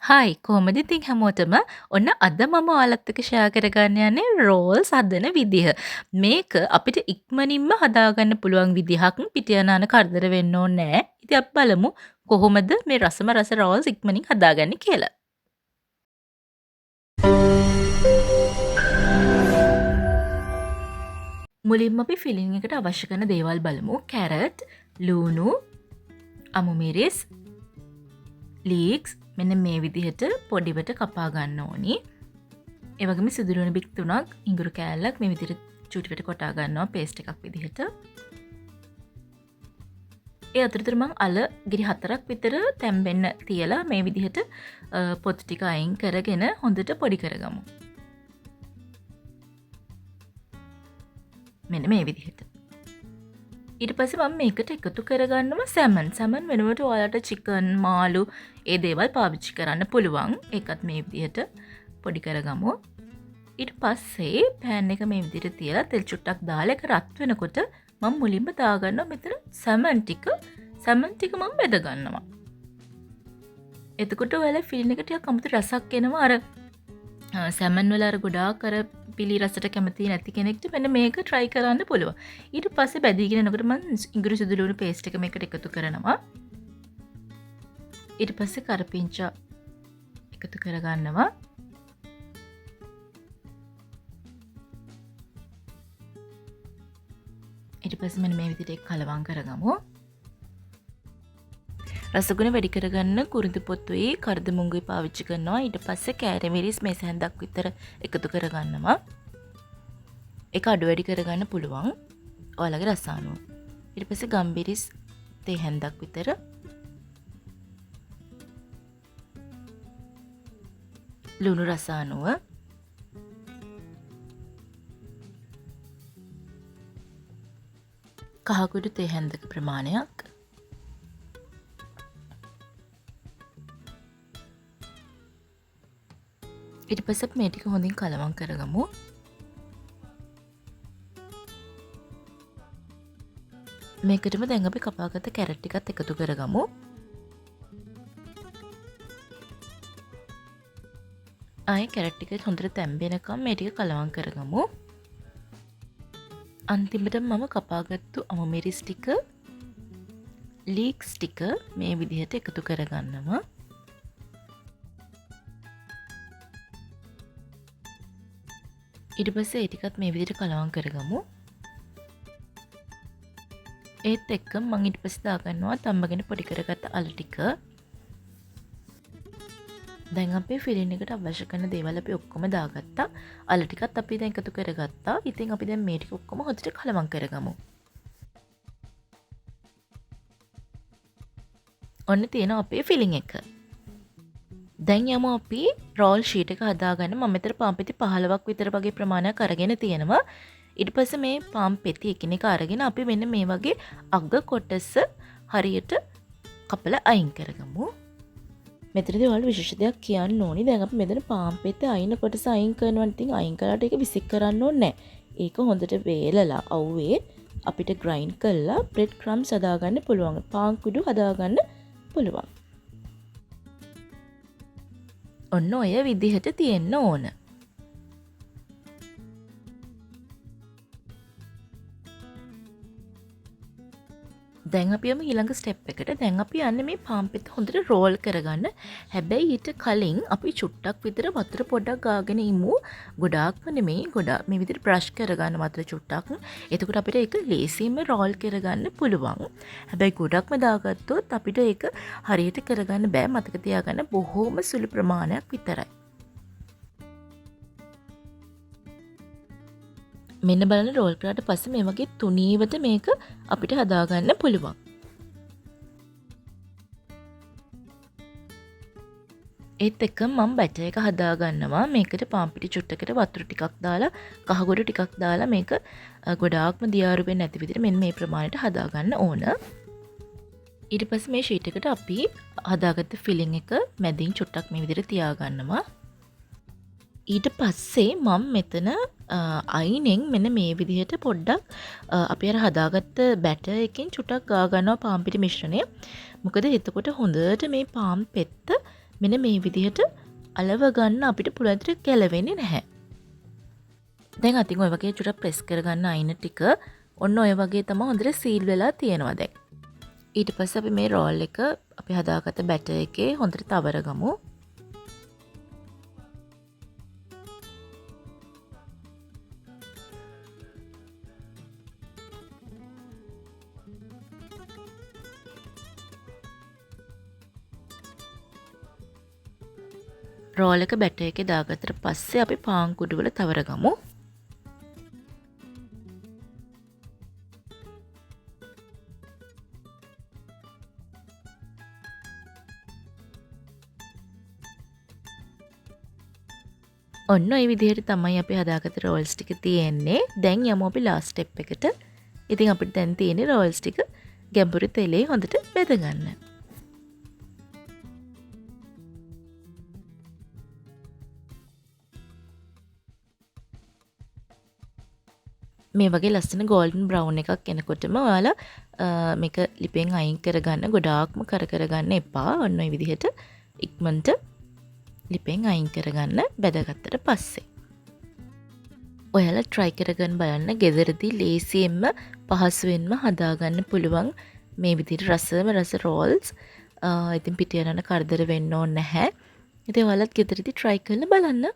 Hi කොහොමද ඉතින් හැමෝටම ඔන්න අද මම ඔයාලත් එක්ක ෂෙයා කරගන්න යන්නේ රෝල්ස් හදන විදිහ. මේක අපිට ඉක්මනින්ම හදාගන්න පුළුවන් විදිහක් පිටියනාන කරදර වෙන්න ඕනේ නැහැ. ඉතින් අපි බලමු කොහොමද මේ රසම රස රෝල්ස් ඉක්මනින් හදාගන්නේ කියලා. මුලින්ම අපි ෆිලිං එකට අවශ්‍ය කරන දේවල් බලමු. කැරට්, ලූණු, අමු මිරිස්, ලීක්ස් මෙන්න මේ විදිහට පොඩිවට කපා ගන්න ඕනි. ඒ වගේම සිදුරුණු බික් 3ක් ඉඟුරු කෑල්ලක් මේ විදිහට චූටිවට කොටා ගන්නවා පේස්ට් එකක් විදිහට. ඒ අතරතුර මම අල ගිරි 4ක් විතර තැම්බෙන්න තියලා මේ විදිහට පොත් ටික අයින් කරගෙන හොඳට පොඩි කරගමු. මෙන්න මේ විදිහට. ඊට පස්සේ මම මේකට එකතු කරගන්නවා සැමන්. සැමන් වෙනුවට ඔයාලට චිකන්, මාළු ඒ දේවල් පාවිච්චි කරන්න පුළුවන්. ඒකත් මේ විදිහට පොඩි කරගමු. ඊට පස්සේ පෑන් එක මේ විදිහට තියලා තෙල් චුට්ටක් දාලා ඒක රත් වෙනකොට මම මුලින්ම දාගන්නවා මෙතන සැමන් ටික. සැමන් ටික මම බෙද ගන්නවා. එතකොට ඔයාලා ෆිලින් එක ටිකක් අමුතු රසක් එනවා. අර සැමන් වල අර ගොඩාක් අර පිලි රසට කැමති නැති කෙනෙක්ට මෙන්න මේක try කරන්න පුළුවන්. ඊට පස්සේ බැදීගෙන යනකොට මම ඉඟුරු සුදු ලුණු paste එක මේකට එකතු කරනවා. ඊට පස්සේ කරපිංචා එකතු කරගන්නවා. ඊට පස්සේ මෙන්න මේ විදිහට කලවම් කරගමු. රසගුණ වැඩි කරගන්න කුරුඳු පොතුයි කරදමුංගුයි පාවිච්චි කරනවා. ඊට පස්සේ කෑරමිරිස් මේස හැන්දක් විතර එකතු කරගන්නවා. ඒක අඩු වැඩි කරගන්න පුළුවන් ඔයාලගේ රස අනුව. ඊට පස්සේ ගම්බිරිස් තේ හැන්දක් විතර ලුණු රස අනුව කහකුඩු තේ හැන්දක ප්‍රමාණයක් ඊට පස්සේ මේ ටික හොඳින් කලවම් කරගමු. මේකටම දැන් අපි කපාගත්ත කැරට් ටිකත් එකතු කරගමු. ආයේ කැරට් ටික හොඳට තැම්බෙනකම් මේ ටික කලවම් කරගමු. අන්තිමට මම කපාගත්තු අමු මිරිස් ටික, ලීක්ස් ටික මේ විදිහට එකතු කරගන්නවා. ඊට පස්සේ ඒ ටිකත් මේ විදිහට කලවම් කරගමු. ඒත් එක්ක මම ඊට පස්සේ දාගන්නවා තම්බගෙන පොඩි කරගත්ත අල ටික. දැන් අපේ ෆිලින් එකට අවශ්‍ය කරන දේවල් අපි ඔක්කොම දාගත්තා. අල ටිකත් අපි දැන් එකතු කරගත්තා. ඉතින් අපි දැන් මේ ටික ඔක්කොම හොඳට කලවම් කරගමු. ඔන්න තියෙනවා අපේ ෆිලින් එක. දැන් යමු අපි රෝල් ෂීට් එක හදාගන්න. මම මෙතන පාන් පෙති 15ක් විතර වගේ ප්‍රමාණයක් අරගෙන තියෙනවා. ඊට පස්සේ මේ පාන් පෙති එකිනෙක අරගෙන අපි මෙන්න මේ වගේ අග කොටස හරියට කපලා අයින් කරගමු. මෙතනදී ඔයාලට විශේෂ දෙයක් කියන්න ඕනි. දැන් අපි මෙතන පාන් පෙති අයින කොටස අයින් කරනවා. ඉතින් අයින් කළාට ඒක විසික් කරන්න ඕනේ නැහැ. ඒක හොඳට වේලලා අවුවේ අපිට ග්‍රයින්ඩ් කරලා බ්‍රෙඩ් ක්‍රම්ස් හදාගන්න පුළුවන්. පාන් කුඩු හදාගන්න පුළුවන්. ඔන්න ඔය විදිහට තියෙන්න ඕන. දැන් අපි යමු ඊළඟ ස්ටෙප් එකට. දැන් අපි යන්නේ මේ පාන් පෙත්ත හොඳට රෝල් කරගන්න. හැබැයි ඊට කලින් අපි චුට්ටක් විතර වතුර පොඩක් ගාගෙන ඉමු. ගොඩාක්ම නෙමෙයි. ගොඩාක් මේ විදිහට බ්‍රෂ් කරගන්න වතුර චුට්ටක්. එතකොට අපිට ඒක ලේසියෙන්ම රෝල් කරගන්න පුළුවන්. හැබැයි ගොඩක්ම දාගත්තොත් අපිට ඒක හරියට කරගන්න බෑ. මතක තියාගන්න බොහෝම සුළු ප්‍රමාණයක් විතරයි. මෙන්න බලන්න රෝල් කරාට පස්සේ මේ වගේ තුනීවට මේක අපිට හදාගන්න පුළුවන්. ඒත් එක්ක මම බැටර් එක හදාගන්නවා. මේකට පාන් පිටි චුට්ටකට වතුර ටිකක් දාලා කහගොඩ ටිකක් දාලා මේක ගොඩාක්ම දියාරු වෙන්නේ නැති විදිහට මෙන්න මේ ප්‍රමාණයට හදාගන්න ඕන. ඊට පස්සේ මේ ෂීට් එකට අපි හදාගත්ත ෆිලිං එක මැදින් චුට්ටක් මේ විදිහට තියාගන්නවා. ඊට පස්සේ මම මෙතන අයිනෙන් මෙන්න මේ විදිහට පොඩ්ඩක් අපි අර හදාගත්ත බැටර් එකෙන් චුට්ටක් ගා ගන්නවා පාන් පිටි මිශ්‍රණය. මොකද එතකොට හොඳට මේ පාන් පෙත්ත මෙන්න මේ විදිහට අලව ගන්න අපිට පුළුවන් තරම් ගැලවෙන්නේ නැහැ. දැන් අතින් ඔය වගේ චුට්ටක් ප්‍රෙස් කරගන්න අයින ටික ඔන්න ඔය වගේ තමයි හොඳට සීල් වෙලා තියෙනවා දැන්. ඊට පස්සේ අපි මේ රෝල් එක අපි හදාගත්ත බැටර් එකේ හොඳට තවර ගමු. රෝල් එක බැටර් එකේ දාගත්තට පස්සේ අපි පාන් කුඩු වල තවර ගමු. ඔන්න ඔය විදිහට තමයි අපි හදාගත්ත රෝල්ස් ටික තියෙන්නේ. දැන් යමු අපි ලාස්ට් ස්ටෙප් එකට. ඉතින් අපිට දැන් තියෙන්නේ රෝල්ස් ටික ගැඹුරු තෙලේ හොඳට බෙද ගන්න. මේ වගේ ලස්සන ගෝල්ඩන් බ්‍රවුන් එකක් එනකොටම ඔයාලා මේක ලිපෙන් අයින් කරගන්න ගොඩාක්ම කරගන්න එපා. ඔන්න ඔය විදිහට ඉක්මනට ලිපෙන් අයින් කරගන්න බැදගත්තට පස්සේ. ඔයාලා try කරගෙන බලන්න ගෙදරදී ලේසියෙන්ම පහසුවෙන්ම හදාගන්න පුළුවන් මේ විදිහට රස රෝල්ස්. ඉතින් පිට යන කරදර වෙන්න ඕනේ නැහැ. ඉතින් ඔයාලත් ගෙදරදී try කරලා බලන්න.